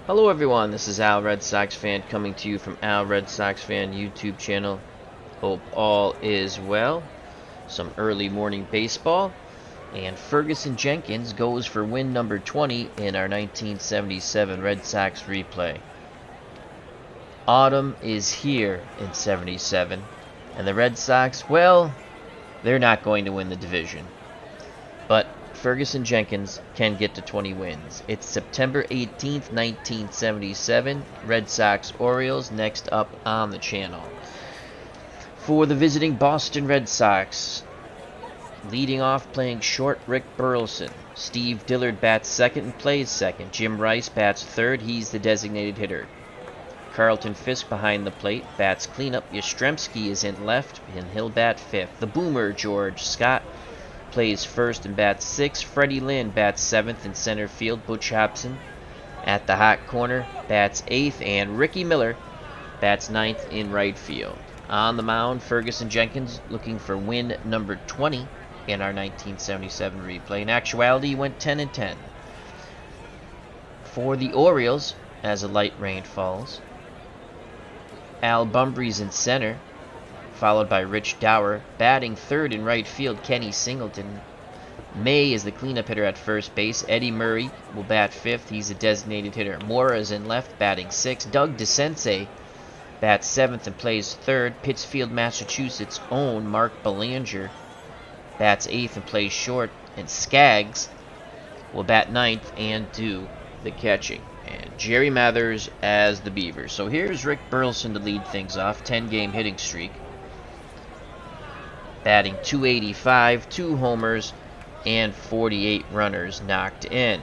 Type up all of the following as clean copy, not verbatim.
Hello everyone, this is Al Red Sox Fan coming to you from Al Red Sox Fan YouTube channel. Hope all is well. Some early morning baseball. And Fergie Jenkins goes for win number 20 in our 1977 Red Sox replay. Autumn is here in 77. And the Red Sox, well, they're not going to win the division. But Fergie Jenkins can get to 20 wins. It's September 18th, 1977. Red Sox Orioles next up on the channel. For the visiting Boston Red Sox, leading off playing short, Rick Burleson. Steve Dillard bats second and plays second. Jim Rice bats third. He's the designated hitter. Carlton Fisk behind the plate bats cleanup. Yastrzemski is in left, and he'll bat fifth. The boomer, George Scott, plays first and bats sixth. Freddie Lynn bats seventh in center field. Butch Hobson at the hot corner bats eighth, and Ricky Miller bats ninth in right field. On the mound, Fergie Jenkins looking for win number 20 in our 1977 replay. In actuality, he went 10-10. For the Orioles, as a light rain falls, Al Bumbry's in center, followed by Rich Dower. Batting third in right field, Kenny Singleton. May is the cleanup hitter at first base. Eddie Murray will bat fifth. He's a designated hitter. Mora is in left, batting sixth. Doug DeCense bats seventh and plays third. Pittsfield, Massachusetts' own Mark Belanger bats eighth and plays short. And Skaggs will bat ninth and do the catching. And Jerry Mathers as the Beavers. So here's Rick Burleson to lead things off. 10-game hitting streak. Batting .285, 2 homers, and 48 runners knocked in.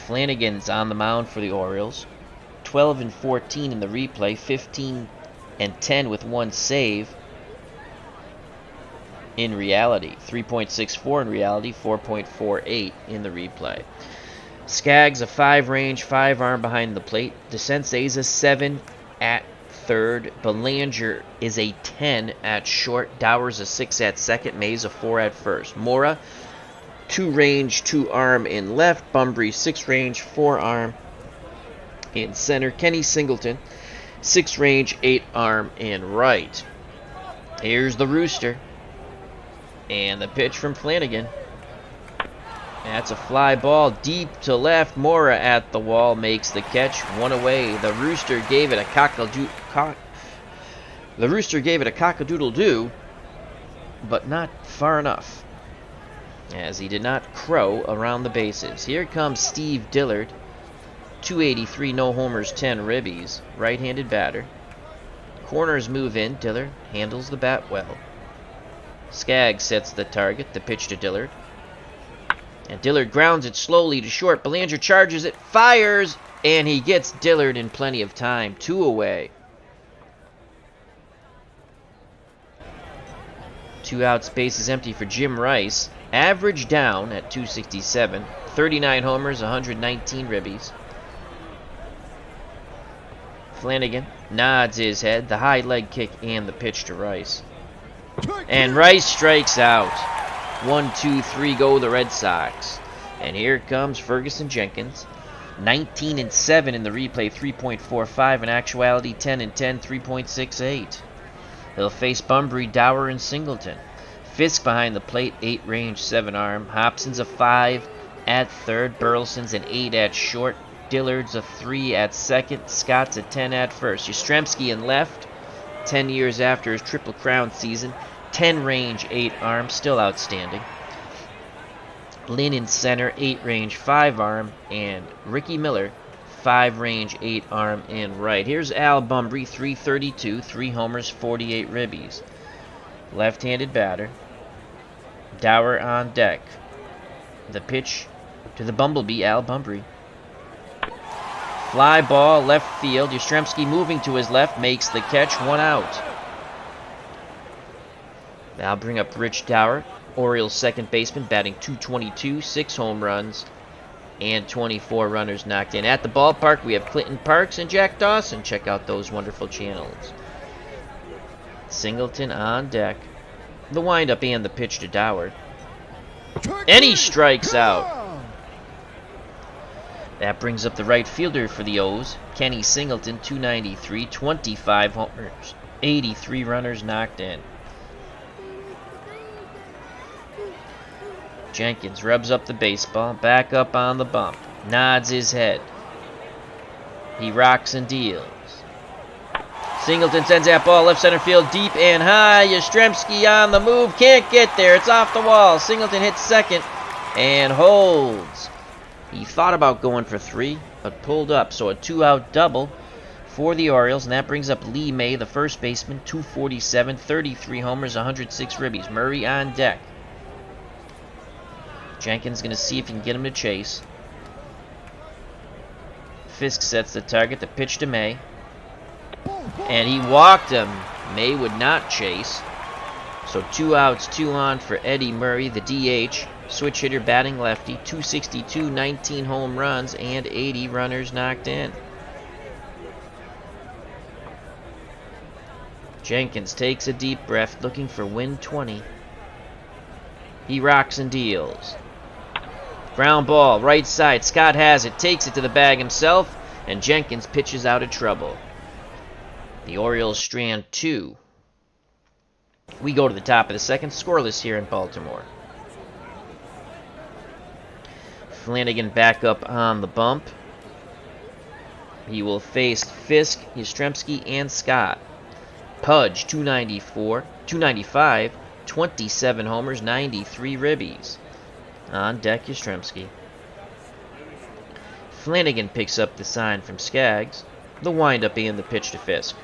Flanagan's on the mound for the Orioles. 12-14 in the replay, 15-10 with 1 save in reality. 3.64 in reality, 4.48 in the replay. Skaggs a 5-range, 5-arm behind the plate. DeCense's a 7 at third. Belanger is a 10 at short. Dower's a 6 at second. May's a 4 at first. Mora, 2-range, 2-arm in left. Bumbry, 6-range, 4-arm in center. Kenny Singleton, 6-range, 8-arm in right. Here's the rooster. And the pitch from Flanagan. That's a fly ball deep to left. Mora at the wall makes the catch. 1 away. The Rooster gave it a cock-a-doodle-doo, but not far enough, as he did not crow around the bases. Here comes Steve Dillard. 283, no homers, 10 ribbies. Right-handed batter. Corners move in. Dillard handles the bat well. Skaggs sets the target. The pitch to Dillard. And Dillard grounds it slowly to short. Belanger charges it, fires, and he gets Dillard in plenty of time. 2 away. 2 outs, bases empty for Jim Rice. Average down at .267. 39 homers, 119 ribbies. Flanagan nods his head. The high leg kick and the pitch to Rice. And Rice strikes out. 1, 2, 3 go the Red Sox. And here comes Fergie Jenkins. 19-7 in the replay, 3.45. In actuality, 10-10, 3.68. He'll face Bumbry, Dower, and Singleton. Fisk behind the plate, 8-range, 7-arm. Hobson's a 5 at third. Burleson's an 8 at short. Dillard's a 3 at second. Scott's a 10 at first. Yastrzemski in left, 10 years after his Triple Crown season. 10-range, 8-arm, still outstanding. Lynn in center, 8-range, 5-arm, and Ricky Miller, 5-range, 8-arm in right. Here's Al Bumbry, 332, 3 homers, 48 ribbies. Left-handed batter. Dower on deck. The pitch to the Bumblebee, Al Bumbry. Fly ball, left field. Yastrzemski moving to his left, makes the catch, 1 out. Now bring up Rich Dower, Orioles second baseman, batting .222, 6 home runs, and 24 runners knocked in. At the ballpark, we have Clinton Parks and Jack Dawson. Check out those wonderful channels. Singleton on deck. The windup and the pitch to Dower. And he strikes out. That brings up the right fielder for the O's, Kenny Singleton, 293, 25 homers, 83 runners knocked in. Jenkins rubs up the baseball, back up on the bump, nods his head. He rocks and deals. Singleton sends that ball left center field deep and high. Yastrzemski on the move, can't get there. It's off the wall. Singleton hits second and holds. He thought about going for 3, but pulled up. So a 2-out double for the Orioles, and that brings up Lee May, the first baseman, 247, 33 homers, 106 ribbies. Murray on deck. Jenkins going to see if he can get him to chase. Fisk sets the target, the pitch to May. And he walked him. May would not chase. So 2 outs, 2 on for Eddie Murray, the DH. Switch hitter batting lefty. 262, 19 home runs, and 80 runners knocked in. Jenkins takes a deep breath, looking for win 20. He rocks and deals. Ground ball, right side. Scott has it, takes it to the bag himself, and Jenkins pitches out of trouble. The Orioles strand 2. We go to the top of the second, scoreless here in Baltimore. Flanagan back up on the bump. He will face Fisk, Yastrzemski, and Scott. Pudge, 295, 27 homers, 93 ribbies. On deck, Yastrzemski. Flanagan picks up the sign from Skaggs. The windup and the pitch to Fisk.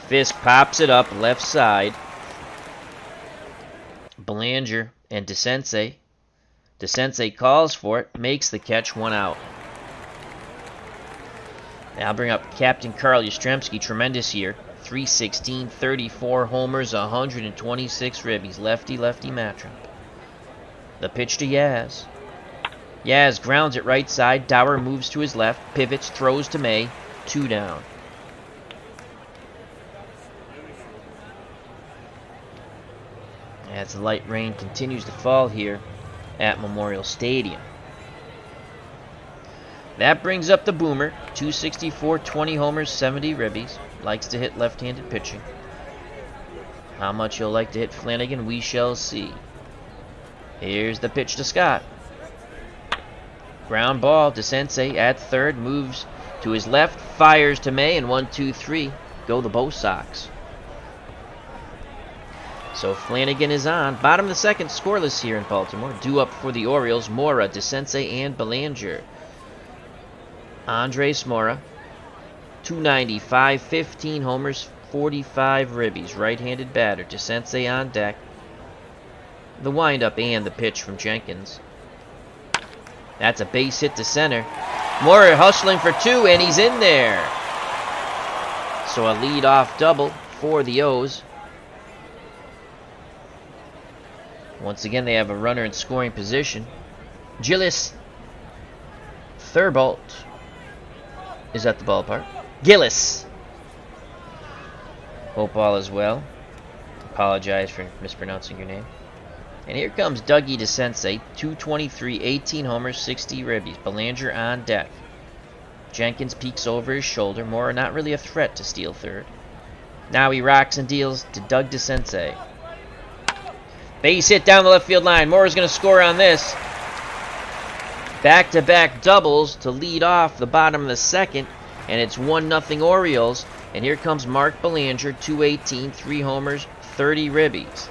Fisk pops it up left side. Belanger and DeCense. DeCense calls for it, makes the catch, 1 out. Now I'll bring up Captain Carl Yastrzemski, tremendous year. 316, 34 homers, 126 ribbies. Lefty matchup. The pitch to Yaz. Yaz grounds it right side. Dower moves to his left, pivots, throws to May. 2 down. As the light rain continues to fall here at Memorial Stadium. That brings up the Boomer. 264, 20 homers, 70 ribbies. Likes to hit left-handed pitching. How much he'll like to hit Flanagan, we shall see. Here's the pitch to Scott. Ground ball, DeCense at third, moves to his left, fires to May, and 1-2-3 go the Bo Sox. So Flanagan is on. Bottom of the second, scoreless here in Baltimore. Due up for the Orioles, Mora, DeCense, and Belanger. Andres Mora, 295, 15 homers, 45 ribbies. Right-handed batter. DeCense on deck. The windup and the pitch from Jenkins. That's a base hit to center. Mora hustling for 2, and he's in there. So a lead-off double for the O's. Once again, they have a runner in scoring position. Gillis Thurbolt is at the ballpark. Gillis. Hope all is well. Apologize for mispronouncing your name. And here comes Dougie DeCense, 223, 18 homers, 60 ribbies. Belanger on deck. Jenkins peeks over his shoulder. Mora not really a threat to steal third. Now he rocks and deals to Doug DeCense. Base hit down the left field line. Mora's going to score on this. Back-to-back doubles to lead off the bottom of the second. And it's 1-0 Orioles. And here comes Mark Belanger, 218, 3 homers, 30 ribbies.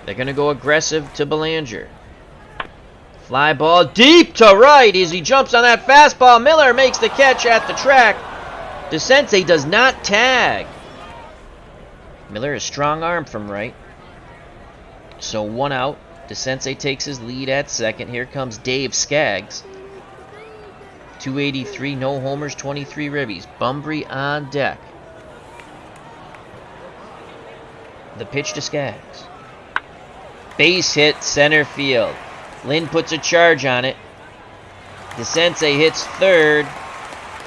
They're going to go aggressive to Belanger. Fly ball deep to right as he jumps on that fastball. Miller makes the catch at the track. DeCense does not tag. Miller is strong arm from right. So 1 out. DeCense takes his lead at second. Here comes Dave Skaggs. 283, no homers, 23 ribbies. Bumbry on deck. The pitch to Skaggs. Base hit center field. Lynn puts a charge on it. DeCense hits third.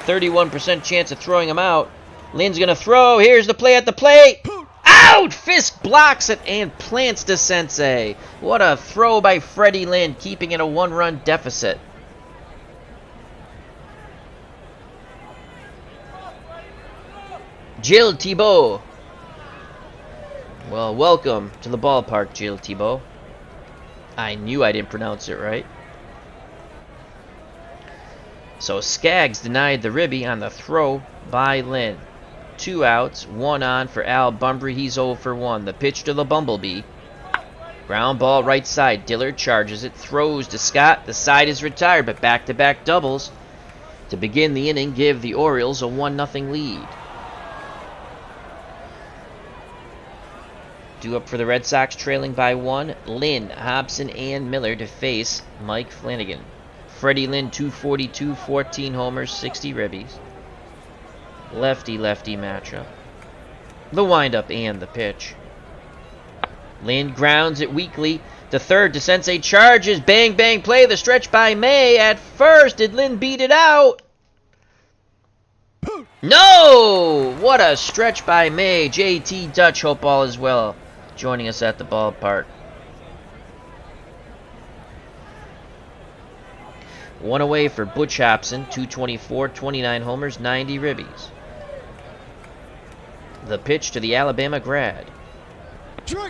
31% chance of throwing him out. Lynn's going to throw. Here's the play at the plate. Out! Fisk blocks it and plants DeCense. What a throw by Freddie Lynn, keeping it a 1-run deficit. Jill Thibault. Well, welcome to the ballpark, Jill Thibault. I knew I didn't pronounce it right. So Skaggs denied the ribby on the throw by Lynn. 2 outs, 1 on for Al Bumbry. He's 0 for 1. The pitch to the Bumblebee. Ground ball right side. Dillard charges it, throws to Scott. The side is retired, but back-to-back doubles to begin the inning give the Orioles a 1-0 lead. Due up for the Red Sox, trailing by 1. Lynn, Hobson, and Miller to face Mike Flanagan. Freddie Lynn, 242, 14 homers, 60 ribbies. Lefty-lefty matchup. The windup and the pitch. Lynn grounds it weakly to third. DeSensei charges. Bang, bang, play. The stretch by May at first. Did Lynn beat it out? No! What a stretch by May. JT Dutch, hope all is well, joining us at the ballpark. 1 away for Butch Hobson. 224, 29 homers, 90 ribbies. The pitch to the Alabama grad.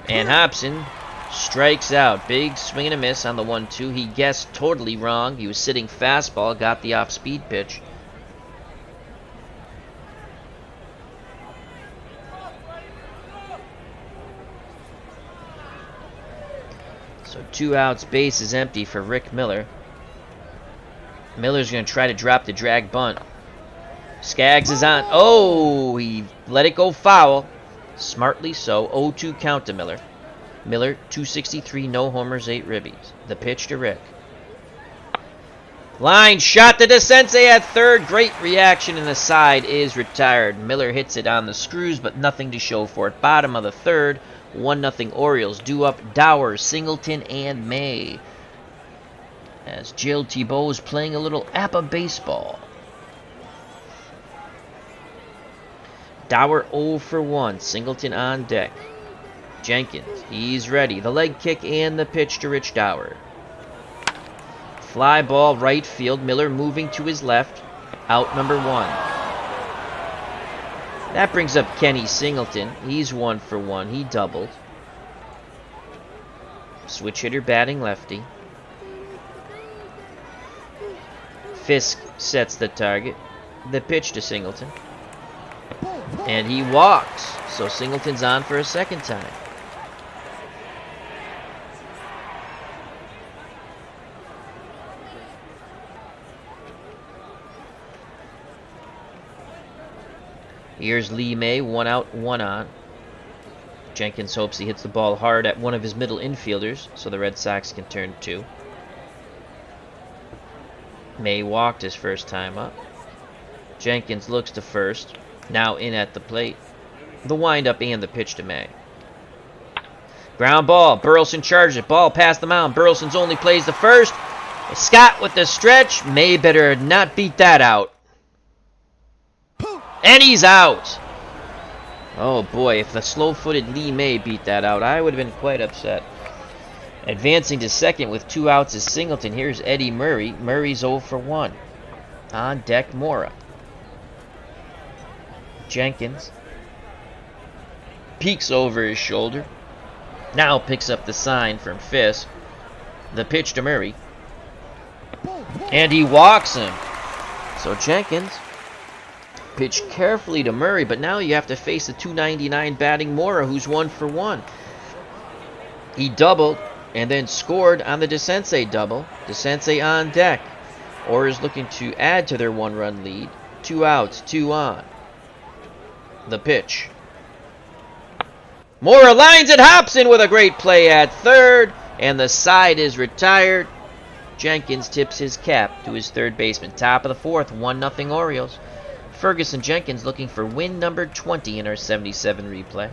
And Hobson strikes out. Big swing and a miss on the 1-2. He guessed totally wrong. He was sitting fastball, got the off-speed pitch. So 2 outs, base is empty for Rick Miller. Miller's going to try to drop the drag bunt. Skaggs is on. Oh, he let it go foul. Smartly so. 0-2 count to Miller. Miller, 263, no homers, 8 ribbies. The pitch to Rick. Line shot to DeSensei at third. Great reaction, and the side is retired. Miller hits it on the screws, but nothing to show for it. Bottom of the third, 1-0 Orioles. Due up Dower, Singleton, and May, as Jill Thibault is playing a little APA baseball. Dower 0 for 1. Singleton on deck. Jenkins, he's ready. The leg kick and the pitch to Rich Dower. Fly ball right field. Miller moving to his left. Out number 1. That brings up Kenny Singleton. He's 1 for 1. He doubled. Switch hitter batting lefty. Fisk sets the target. The pitch to Singleton. And he walks. So Singleton's on for a second time. Here's Lee May, 1 out, 1 on. Jenkins hopes he hits the ball hard at one of his middle infielders so the Red Sox can turn 2. May walked his first time up. Jenkins looks to first. Now in at the plate. The windup and the pitch to May. Ground ball. Burleson charges it. Ball past the mound. Burleson's only plays the first. Scott with the stretch. May better not beat that out. And he's out. Oh boy, if the slow-footed Lee May beat that out, I would have been quite upset. Advancing to second with 2 outs is Singleton. Here's Eddie Murray. Murray's 0 for 1. On deck, Mora. Jenkins peeks over his shoulder. Now picks up the sign from Fisk. The pitch to Murray. And he walks him. So Jenkins pitched carefully to Murray, but now you have to face the 299 batting Mora, who's 1 for 1. He doubled and then scored on the DeSensei double. DeSensei on deck. Orioles looking to add to their 1-run lead. 2 outs, 2 on. The pitch. Mora lines it. Hobson with a great play at third, and the side is retired. Jenkins tips his cap to his third baseman. Top of the fourth, 1-0 Orioles. Ferguson Jenkins looking for win number 20 in our 77 replay.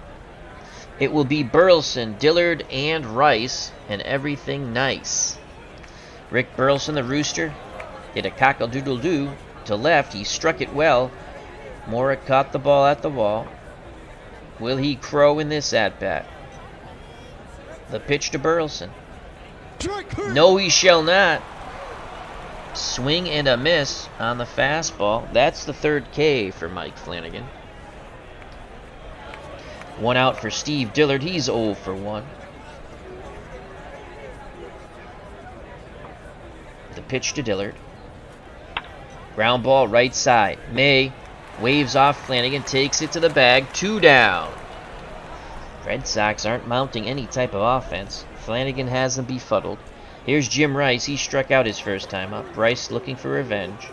It will be Burleson, Dillard, and Rice, and everything nice. Rick Burleson, the rooster, hit a cockle-doodle-doo to left. He struck it well. Mora caught the ball at the wall. Will he crow in this at-bat? The pitch to Burleson. No, he shall not. Swing and a miss on the fastball. That's the third K for Mike Flanagan. One out for Steve Dillard. He's 0 for 1. The pitch to Dillard. Ground ball right side. May waves off Flanagan, takes it to the bag. 2 down. Red Sox aren't mounting any type of offense. Flanagan has them befuddled. Here's Jim Rice. He struck out his first time up. Rice looking for revenge.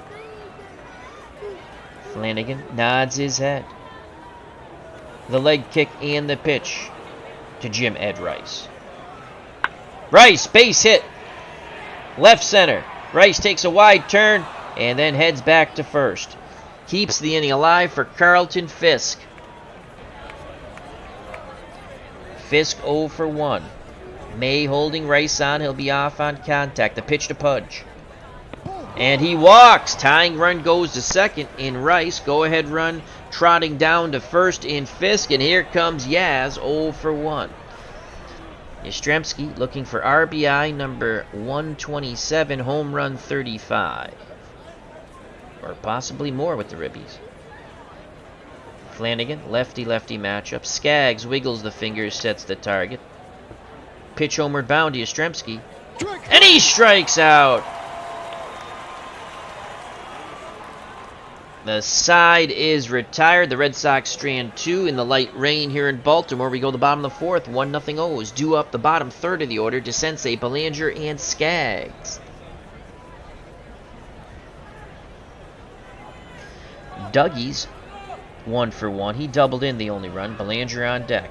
Flanagan nods his head. The leg kick and the pitch to Jim Ed Rice. Rice, base hit. Left center. Rice takes a wide turn and then heads back to first. Keeps the inning alive for Carlton Fisk. Fisk 0 for 1. May holding Rice on. He'll be off on contact. The pitch to Pudge. And he walks. Tying run goes to second in Rice. Go-ahead run trotting down to first in Fisk. And here comes Yaz 0 for 1. Yastrzemski looking for RBI number 127, home run 35. Or possibly more with the Ribbies. Flanagan, lefty-lefty matchup. Skaggs wiggles the fingers, sets the target. Pitch homeward bound to Yastrzemski. And he strikes out! The side is retired. The Red Sox strand 2 in the light rain here in Baltimore. We go to the bottom of the 4th. 1-0 O's. Due up the bottom third of the order. DeSensei, Belanger, and Skaggs. Dougie's 1 for 1. He doubled in the only run. Belanger on deck.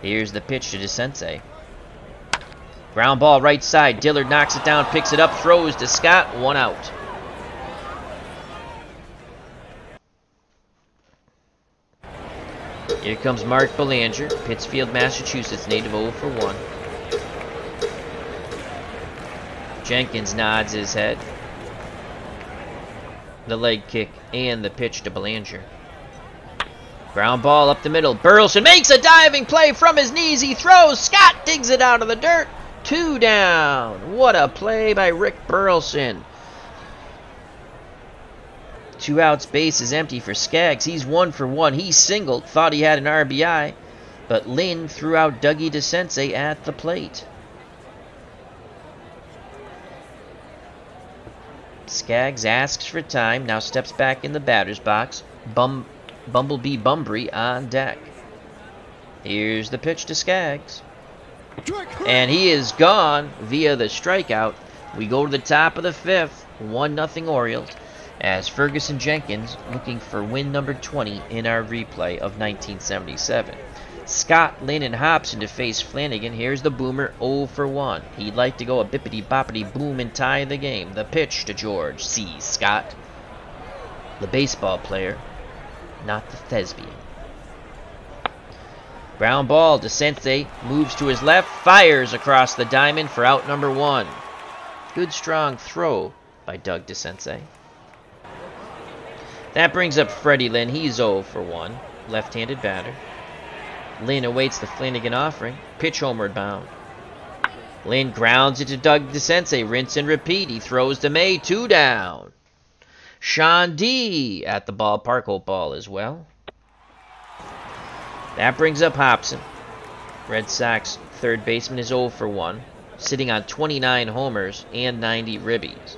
Here's the pitch to DeSensei. Ground ball right side. Dillard knocks it down, picks it up, throws to Scott. 1 out. Here comes Mark Belanger, Pittsfield, Massachusetts native, 0 for 1. Jenkins nods his head. The leg kick and the pitch to Belanger. Ground ball up the middle. Burleson makes a diving play from his knees. He throws. Scott digs it out of the dirt. 2 down. What a play by Rick Burleson. 2 outs, base is empty for Skaggs. He's 1 for 1. He singled, thought he had an RBI, but Lynn threw out Dougie DeSensei at the plate. Skaggs asks for time, now steps back in the batter's box. Bumblebee Bumbry on deck. Here's the pitch to Skaggs. And he is gone via the strikeout. We go to the top of the 5th, 1-0 Orioles, as Fergie Jenkins looking for win number 20 in our replay of 1977. Scott, Lynn, and Hobson to face Flanagan. Here's the boomer, 0 for 1. He'd like to go a bippity-boppity boom and tie the game. The pitch to George C. Scott, the baseball player, not the thespian. Ground ball, DeSensei moves to his left, fires across the diamond for out number 1. Good strong throw by Doug DeSensei. That brings up Freddie Lynn. He's 0 for 1. Left-handed batter. Lynn awaits the Flanagan offering. Pitch homeward bound. Lynn grounds it to Doug DeSensei. Rinse and repeat. He throws to May. 2 down. Sean D. at the ballpark. Hope ball as well. That brings up Hobson. Red Sox third baseman is 0 for 1. Sitting on 29 homers and 90 ribbies.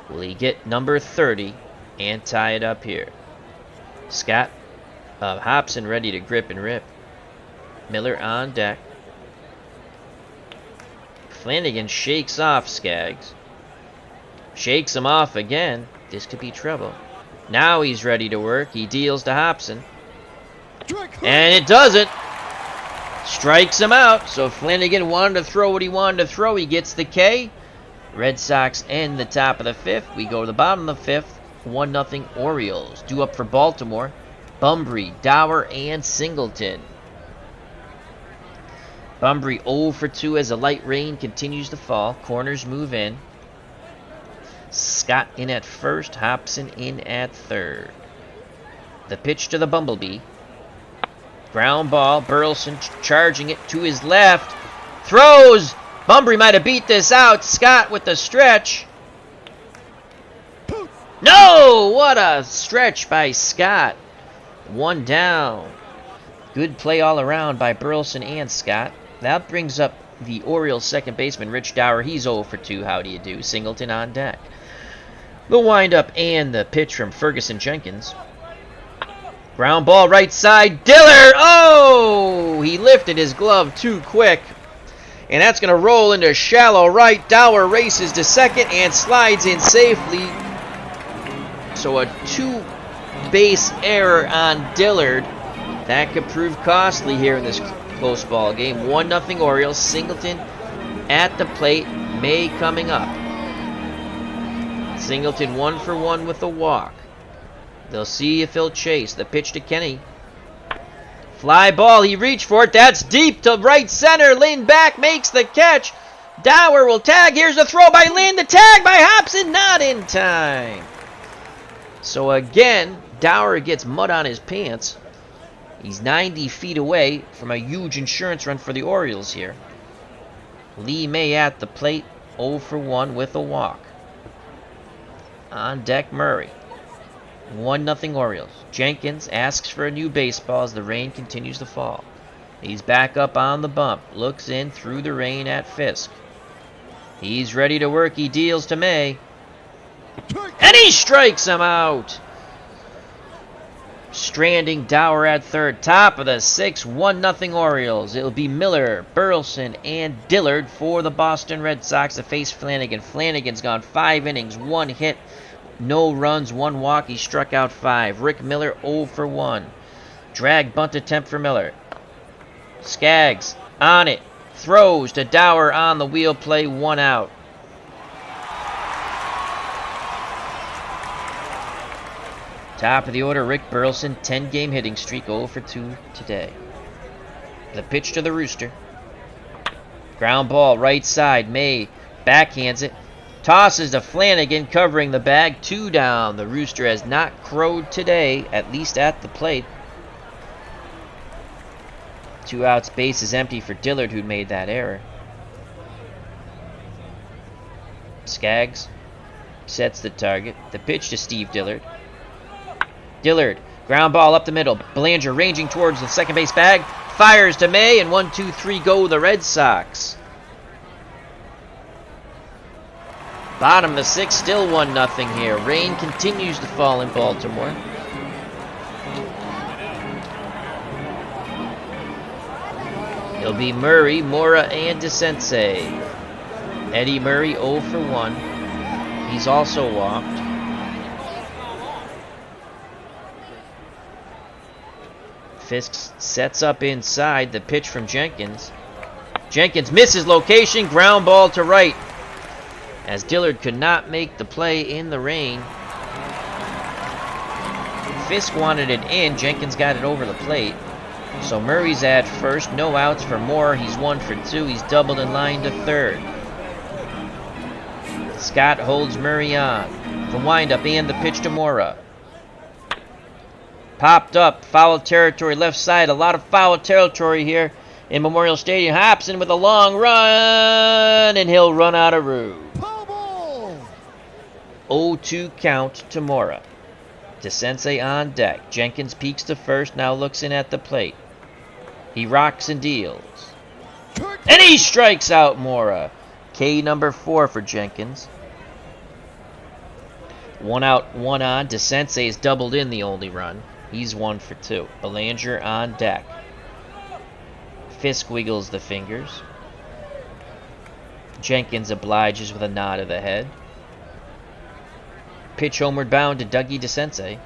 Will he get number 30 and tie it up here? Hobson ready to grip and rip. Miller on deck. Flanagan shakes off Skaggs. Shakes him off again. This could be trouble. Now he's ready to work. He deals to Hobson. And it doesn't. Strikes him out. So Flanagan wanted to throw what he wanted to throw. He gets the K. Red Sox end the top of the 5th. We go to the bottom of the 5th. 1-0 Orioles. Due up for Baltimore. Bumbry, Dower, and Singleton. Bumbry 0 for 2 as the light rain continues to fall. Corners move in. Scott in at first. Hobson in at third. The pitch to the Bumblebee. Ground ball. Burleson charging it to his left. Throws. Bumbry might have beat this out. Scott with the stretch. No! What a stretch by Scott. 1 down. Good play all around by Burleson and Scott. That brings up the Orioles second baseman, Rich Dower. He's 0 for 2. How do you do? Singleton on deck. The windup and the pitch from Fergie Jenkins. Ground ball right side. Dillard! Oh! He lifted his glove too quick. And that's going to roll into shallow right. Dower races to second and slides in safely. So a two-base error on Dillard. That could prove costly here in this close ball game. 1-0 Orioles. Singleton at the plate. May coming up. Singleton 1 for 1 with a walk. They'll see if he'll chase. The pitch to Kenny. Fly ball. He reached for it. That's deep to right center. Lynn back makes the catch. Dower will tag. Here's a throw by Lynn. The tag by Hobson. Not in time. So again, Dower gets mud on his pants. He's 90 feet away from a huge insurance run for the Orioles here. Lee May at the plate. 0 for 1 with a walk. On deck, Murray. 1-0 Orioles. Jenkins asks for a new baseball as the rain continues to fall. He's back up on the bump. Looks in through the rain at Fisk. He's ready to work. He deals to May. And he strikes him out. Stranding Dower at third. Top of the 6th. 1-0 Orioles. It'll be Miller, Burleson, and Dillard for the Boston Red Sox to face Flanagan. Flanagan's gone 5 innings, 1 hit. No runs, 1 walk. He struck out 5. Rick Miller 0 for 1. Drag bunt attempt for Miller. Skaggs on it. Throws to Dower on the wheel play. 1 out. Top of the order, Rick Burleson. 10-game hitting streak. 0 for 2 today. The pitch to the Rooster. Ground ball right side. May backhands it. Tosses to Flanagan, covering the bag. 2 down. The Rooster has not crowed today, at least at the plate. 2 outs, base is empty for Dillard, who made that error. Skaggs sets the target. The pitch to Steve Dillard. Dillard, ground ball up the middle. Belanger ranging towards the second base bag. Fires to May, and 1-2-3 go the Red Sox. Bottom of the 6th, still 1-0 here. Rain continues to fall in Baltimore. It'll be Murray, Mora, and DeSensei. Eddie Murray 0 for 1. He's also walked. Fisk sets up inside. The pitch from Jenkins. Jenkins misses location. Ground ball to right. As Dillard could not make the play in the rain. Fisk wanted it in. Jenkins got it over the plate. So Murray's at first. No outs for Moore. He's 1 for 2. He's doubled in line to third. Scott holds Murray on. The windup and the pitch to Mora. Popped up. Foul territory left side. A lot of foul territory here in Memorial Stadium. Hobson with a long run. And he'll run out of room. 0-2 count to Mora. DeSensei on deck. Jenkins peeks to first. Now looks in at the plate. He rocks and deals. And he strikes out Mora. K number 4 for Jenkins. 1 out, 1 on. DeSensei is doubled in the only run. He's 1 for 2. Belanger on deck. Fisk wiggles the fingers. Jenkins obliges with a nod of the head. Pitch homeward bound to Dougie DeSensei.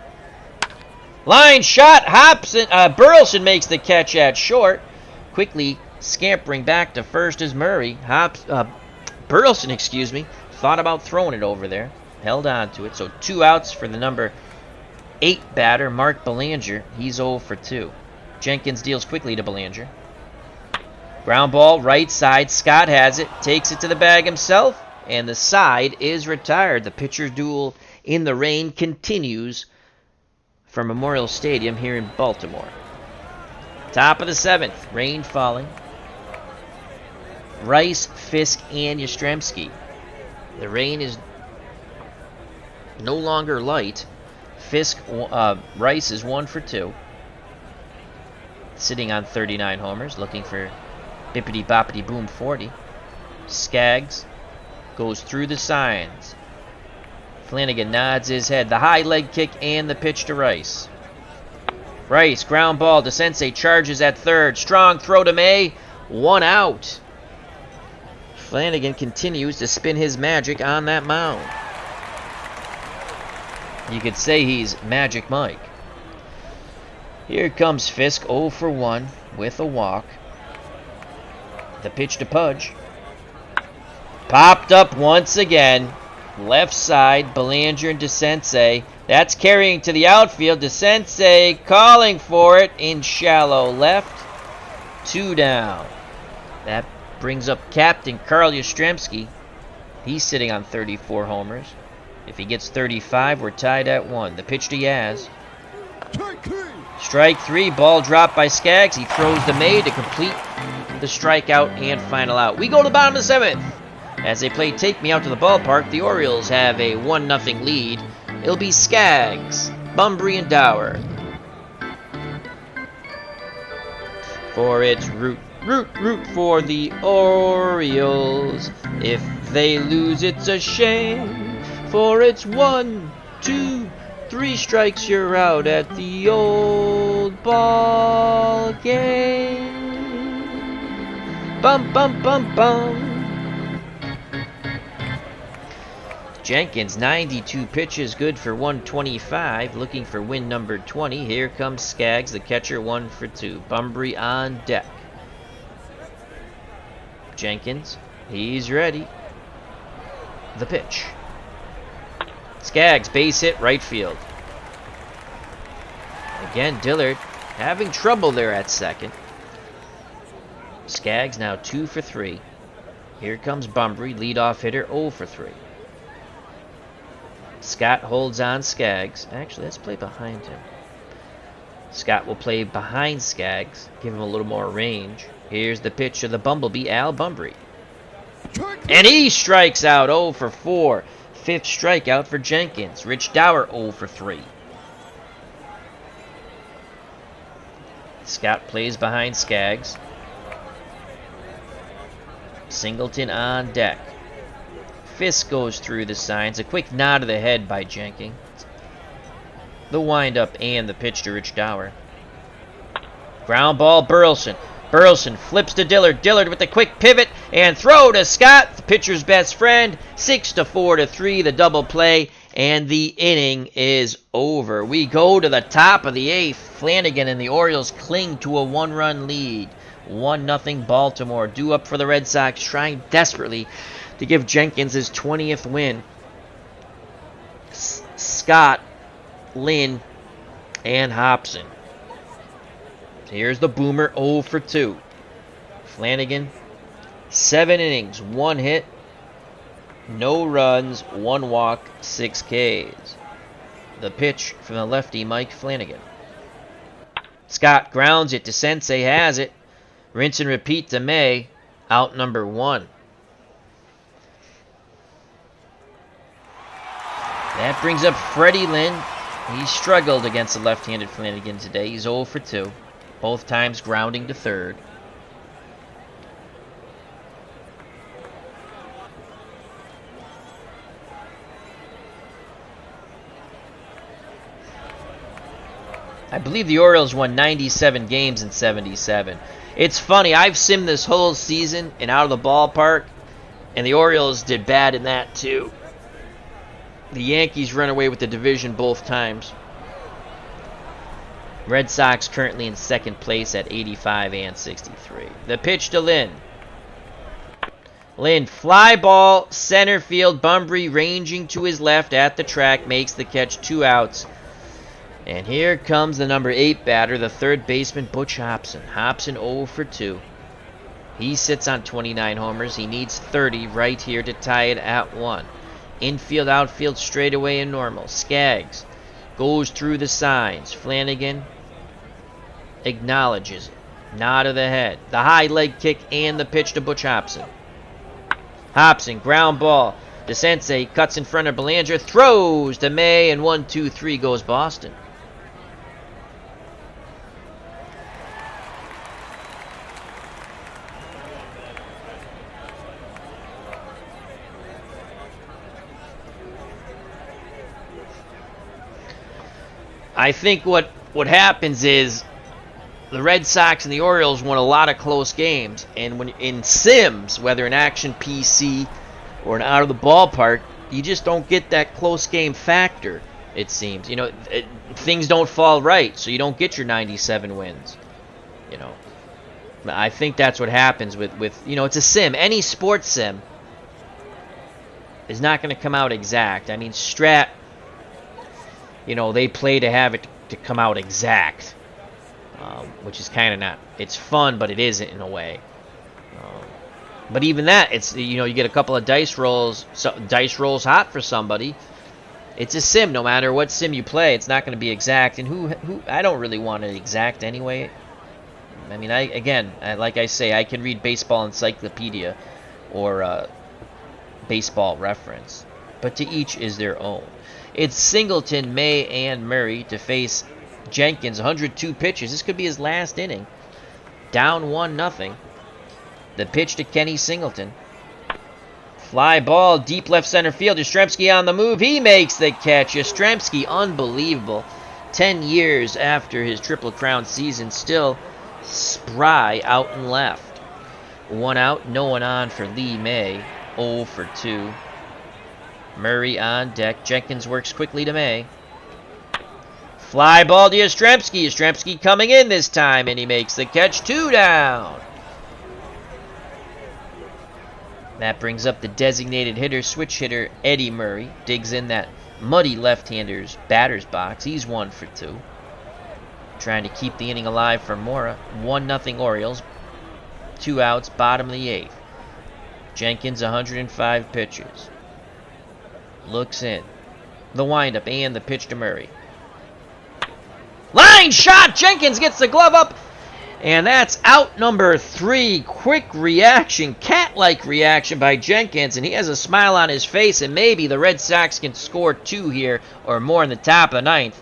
Line shot. Hobson. Burleson makes the catch at short. Quickly scampering back to first is Murray. Burleson, thought about throwing it over there. Held on to it. So 2 outs for the number 8 batter, Mark Belanger. He's 0 for 2. Jenkins deals quickly to Belanger. Ground ball, right side. Scott has it. Takes it to the bag himself. And the side is retired. The pitcher's duel in the rain continues from Memorial Stadium here in Baltimore. Top of the 7th. Rain falling. Rice, Fisk, and Yastrzemski. The rain is no longer light. Rice is 1 for 2. sitting on 39 homers, looking for bippity boppity boom 40. Skaggs goes through the signs. Flanagan nods his head. The high leg kick and the pitch to Rice. Rice, ground ball to Sensei, charges at third. Strong throw to May. 1 out. Flanagan continues to spin his magic on that mound. You could say he's Magic Mike. Here comes Fisk, 0 for 1 with a walk. The pitch to Pudge. Popped up once again. Left side, Belanger and DeSensei. That's carrying to the outfield. DeSensei calling for it in shallow left. 2 down. That brings up Captain Carl Yastrzemski. He's sitting on 34 homers. If he gets 35, we're tied at 1. The pitch to Yaz. Strike 3, ball dropped by Skaggs. He throws to May to complete the strikeout and final out. We go to the bottom of the 7th. As they play Take Me Out to the Ballpark, the Orioles have a 1-0 lead. It'll be Skaggs, Bunbury, and Dower. For it's root for the Orioles. If they lose, it's a shame. For it's 1, 2, 3 strikes, you're out at the old ball game. Bum, bum, bum, bum. Jenkins, 92 pitches, good for 125, looking for win number 20. Here comes Skaggs, the catcher, 1 for 2. Bunbury on deck. Jenkins, he's ready. The pitch. Skaggs, base hit, right field. Again, Dillard having trouble there at second. Skaggs now 2 for 3. Here comes Bunbury, leadoff hitter, 0 for 3. Scott holds on Skaggs. Actually, let's play behind him. Scott will play behind Skaggs, give him a little more range. Here's the pitch of the Bumblebee, Al Bunbury. And he strikes out, 0 for 4. 5th strikeout for Jenkins. Rich Dower, 0 for 3. Scott plays behind Skaggs. Singleton on deck. Fisk goes through the signs. A quick nod of the head by Jenkins. The windup and the pitch to Rich Dower. Ground ball, Burleson. Burleson flips to Dillard. Dillard with a quick pivot and throw to Scott, the pitcher's best friend. 6-4-3, the double play, and the inning is over. We go to the top of the 8th. Flanagan and the Orioles cling to a 1-run lead. 1-0 Baltimore, due up for the Red Sox, trying desperately to give Jenkins his 20th win. Scott, Lynn, and Hobson. Here's the boomer, 0 for 2. Flanagan, 7 innings, 1 hit, no runs, 1 walk, 6 Ks. The pitch from the lefty, Mike Flanagan. Scott grounds it to Sensei, has it. Rinse and repeat to May, out number 1. That brings up Freddie Lynn. He struggled against the left-handed Flanagan today. He's 0 for 2. Both times grounding to third. I believe the Orioles won 97 games in 77. It's funny, I've simmed this whole season and out of the ballpark, and the Orioles did bad in that too. The Yankees run away with the division both times. Red Sox currently in second place at 85 and 63. The pitch to Lynn. Lynn, fly ball, center field. Bunbury ranging to his left at the track, makes the catch, 2 outs. And here comes the number 8 batter, the third baseman, Butch Hobson. Hobson 0 for 2. He sits on 29 homers. He needs 30 right here to tie it at 1. Infield, outfield, straightaway, and normal. Skaggs goes through the signs. Flanagan acknowledges it. Nod of the head. The high leg kick and the pitch to Butch Hobson. Hobson, ground ball. DeSensei cuts in front of Belanger. Throws to May, and 1, 2, 3 goes Boston. I think what happens is the Red Sox and the Orioles won a lot of close games, and when in sims, whether an action PC or an out of the ballpark, you just don't get that close game factor. It seems, things don't fall right, so you don't get your 97 wins. I think that's what happens with it's a sim. Any sports sim is not going to come out exact. I mean, Strat, they play to have it to come out exact. Which is kind of not. It's fun, but it isn't in a way. But even that, it's you get a couple of dice rolls hot for somebody. It's a sim. No matter what sim you play, it's not going to be exact. And who I don't really want it exact anyway. I mean, like I say, I can read Baseball Encyclopedia or Baseball Reference, but to each is their own. It's Singleton, May, and Murray to face Jenkins, 102 pitches. This could be his last inning. Down 1-0. The pitch to Kenny Singleton. Fly ball, deep left center field. Yastrzemski on the move. He makes the catch. Yastrzemski, unbelievable. 10 years after his Triple Crown season, still spry out and left. 1 out, no one on for Lee May. 0 for 2. Murray on deck. Jenkins works quickly to May. Fly ball to Yastrzemski. Yastrzemski coming in this time, and he makes the catch. 2 down. That brings up the designated hitter, switch hitter, Eddie Murray. Digs in that muddy left-hander's batter's box. He's 1 for 2. Trying to keep the inning alive for Mora. 1-0 Orioles. 2 outs, bottom of the 8th. Jenkins, 105 pitches. Looks in. The windup and the pitch to Murray. Line shot! Jenkins gets the glove up. And that's out number 3. Quick reaction, cat-like reaction by Jenkins. And he has a smile on his face. And maybe the Red Sox can score 2 here or more in the top of the 9th.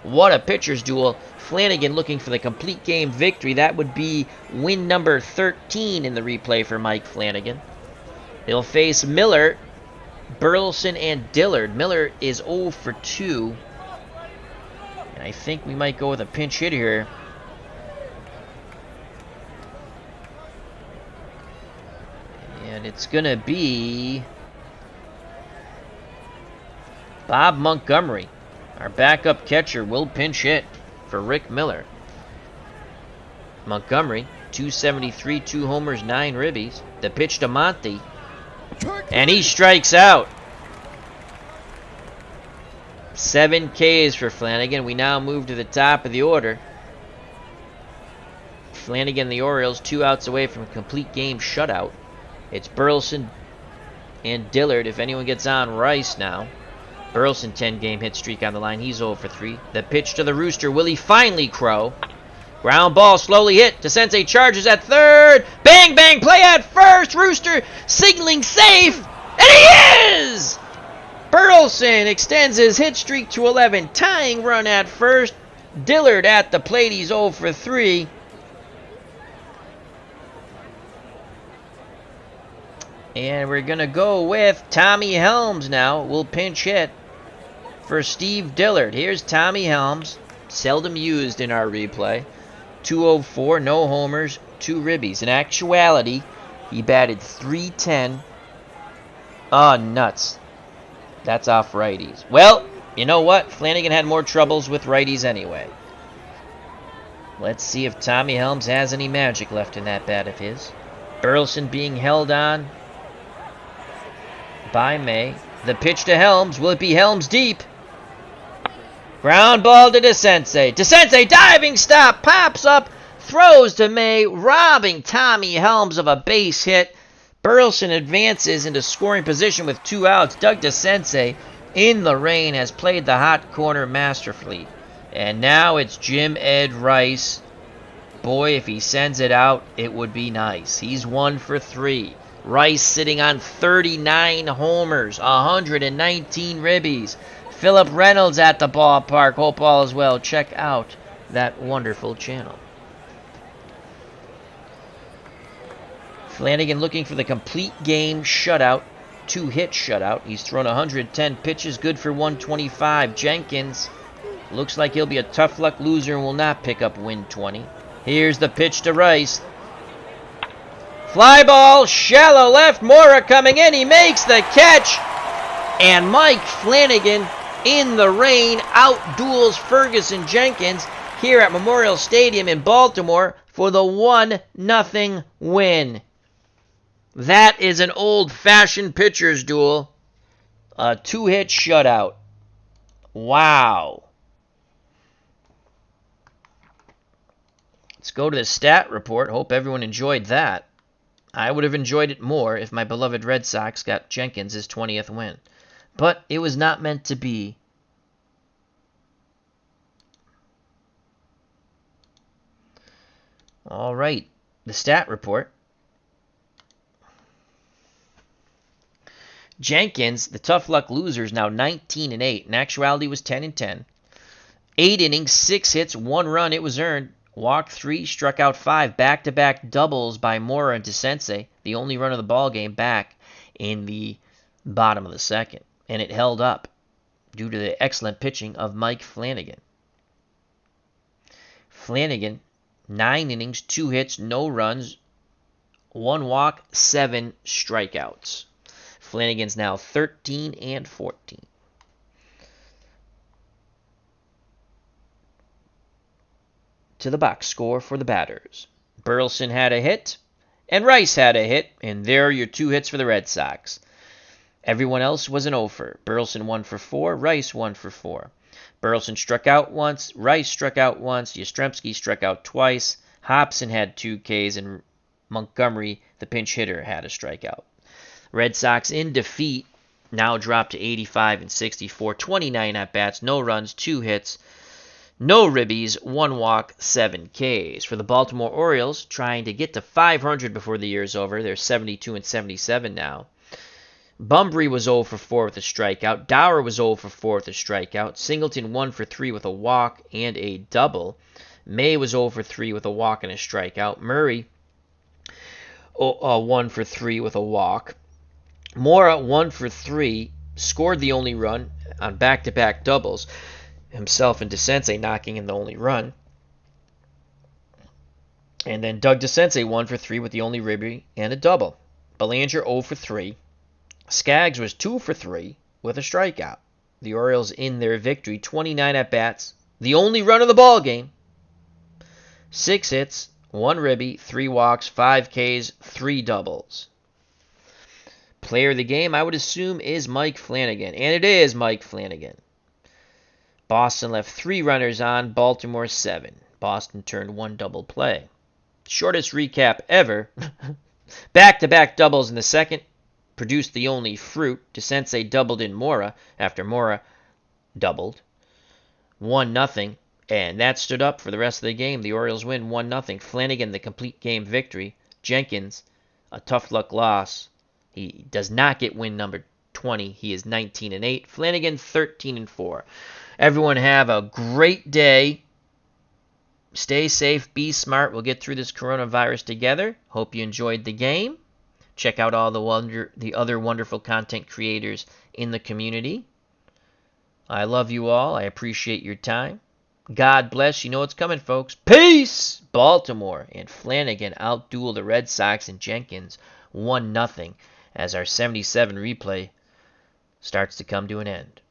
What a pitcher's duel. Flanagan looking for the complete game victory. That would be win number 13 in the replay for Mike Flanagan. He'll face Miller, Burleson, and Dillard. Miller is 0 for 2. And I think we might go with a pinch hit here. And it's going to be Bob Montgomery. Our backup catcher will pinch hit for Rick Miller. Montgomery, 273, 2 homers, 9 ribbies. The pitch to Monty. And he strikes out. 7 Ks for Flanagan. We now move to the top of the order. Flanagan and the Orioles 2 outs away from a complete game shutout. It's Burleson and Dillard. If anyone gets on, Rice now. Burleson 10-game hit streak on the line. He's 0 for 3. The pitch to the Rooster. Will he finally crow? Ground ball slowly hit. DeSensei charges at third. Bang, bang, play at first. Rooster signaling safe. And he is! Burleson extends his hit streak to 11. Tying run at first. Dillard at the plate. He's 0 for 3. And we're going to go with Tommy Helms now. We'll pinch hit for Steve Dillard. Here's Tommy Helms. Seldom used in our replay. 204, no homers, 2 ribbies. In actuality, he batted .310. Oh, nuts. That's off righties. Well, you know what? Flanagan had more troubles with righties anyway. Let's see if Tommy Helms has any magic left in that bat of his. Burleson being held on by May. The pitch to Helms. Will it be Helms deep? Ground ball to DeSensei. DeSensei diving stop. Pops up. Throws to May. Robbing Tommy Helms of a base hit. Burleson advances into scoring position with 2 outs. Doug DeSensei in the rain has played the hot corner masterfully. And now it's Jim Ed Rice. Boy, if he sends it out, it would be nice. He's 1 for 3. Rice sitting on 39 homers, 119 ribbies. Philip Reynolds at the ballpark. Hope all is well. Check out that wonderful channel. Flanagan looking for the complete game shutout. 2-hit shutout. He's thrown 110 pitches, good for 125. Jenkins Looks like he'll be a tough luck loser and will not pick up win 20. Here's the pitch to Rice. Fly ball, shallow left. Mora coming in. He makes the catch. And Mike Flanagan in the rain outduels Fergie Jenkins here at Memorial Stadium in Baltimore for the 1-0 win. That is an old-fashioned pitcher's duel. A 2-hit shutout. Wow. Let's go to the stat report. Hope everyone enjoyed that. I would have enjoyed it more if my beloved Red Sox got Jenkins his 20th win. But it was not meant to be. All right, the stat report. Jenkins, the tough luck loser, is now 19-8. In actuality, was 10-10. 8 innings, 6 hits, 1 run. It was earned. Walked 3, struck out 5. Back-to-back doubles by Mora and DeSensei. The only run of the ball game back in the bottom of the second. And it held up due to the excellent pitching of Mike Flanagan. Flanagan, 9 innings, 2 hits, no runs, 1 walk, 7 strikeouts. Flanagan's now 13-14. To the box score for the batters. Burleson had a hit, and Rice had a hit, and there are your 2 hits for the Red Sox. Everyone else was an offer. Burleson 1 for 4, Rice 1 for 4. Burleson struck out once, Rice struck out once, Yastrzemski struck out twice, Hobson had 2 Ks, and Montgomery, the pinch hitter, had a strikeout. Red Sox in defeat now dropped to 85-64, 29 at-bats, no runs, 2 hits, no ribbies, 1 walk, 7 Ks. For the Baltimore Orioles, trying to get to 500 before the year's over, they're 72-77 now. Bumbry was 0 for 4 with a strikeout. Dower was 0 for 4 with a strikeout. Singleton 1 for 3 with a walk and a double. May was 0 for 3 with a walk and a strikeout. Murray 1 for 3 with a walk. Mora 1 for 3, scored the only run on back-to-back doubles. Himself and DeSensei knocking in the only run. And then Doug DeSensei 1 for 3 with the only ribby and a double. Belanger 0 for 3. Skaggs was 2 for 3 with a strikeout. The Orioles in their victory, 29 at-bats, the only run of the ball game. 6 hits, 1 ribby, 3 walks, 5 Ks, 3 doubles. Player of the game, I would assume, is Mike Flanagan. And it is Mike Flanagan. Boston left 3 runners on, Baltimore 7. Boston turned 1 double play. Shortest recap ever. Back-to-back doubles in the second. Produced the only fruit. DeSensei doubled in Mora after Mora doubled. 1-0. And that stood up for the rest of the game. The Orioles win 1-0. Flanagan, the complete game victory. Jenkins, a tough luck loss. He does not get win number 20. He is 19-8. Flanagan, 13-4. Everyone have a great day. Stay safe. Be smart. We'll get through this coronavirus together. Hope you enjoyed the game. Check out all the other wonderful content creators in the community. I love you all. I appreciate your time. God bless. You know what's coming, folks. Peace! Baltimore and Flanagan outduel the Red Sox and Jenkins 1-0 as our 77 replay starts to come to an end.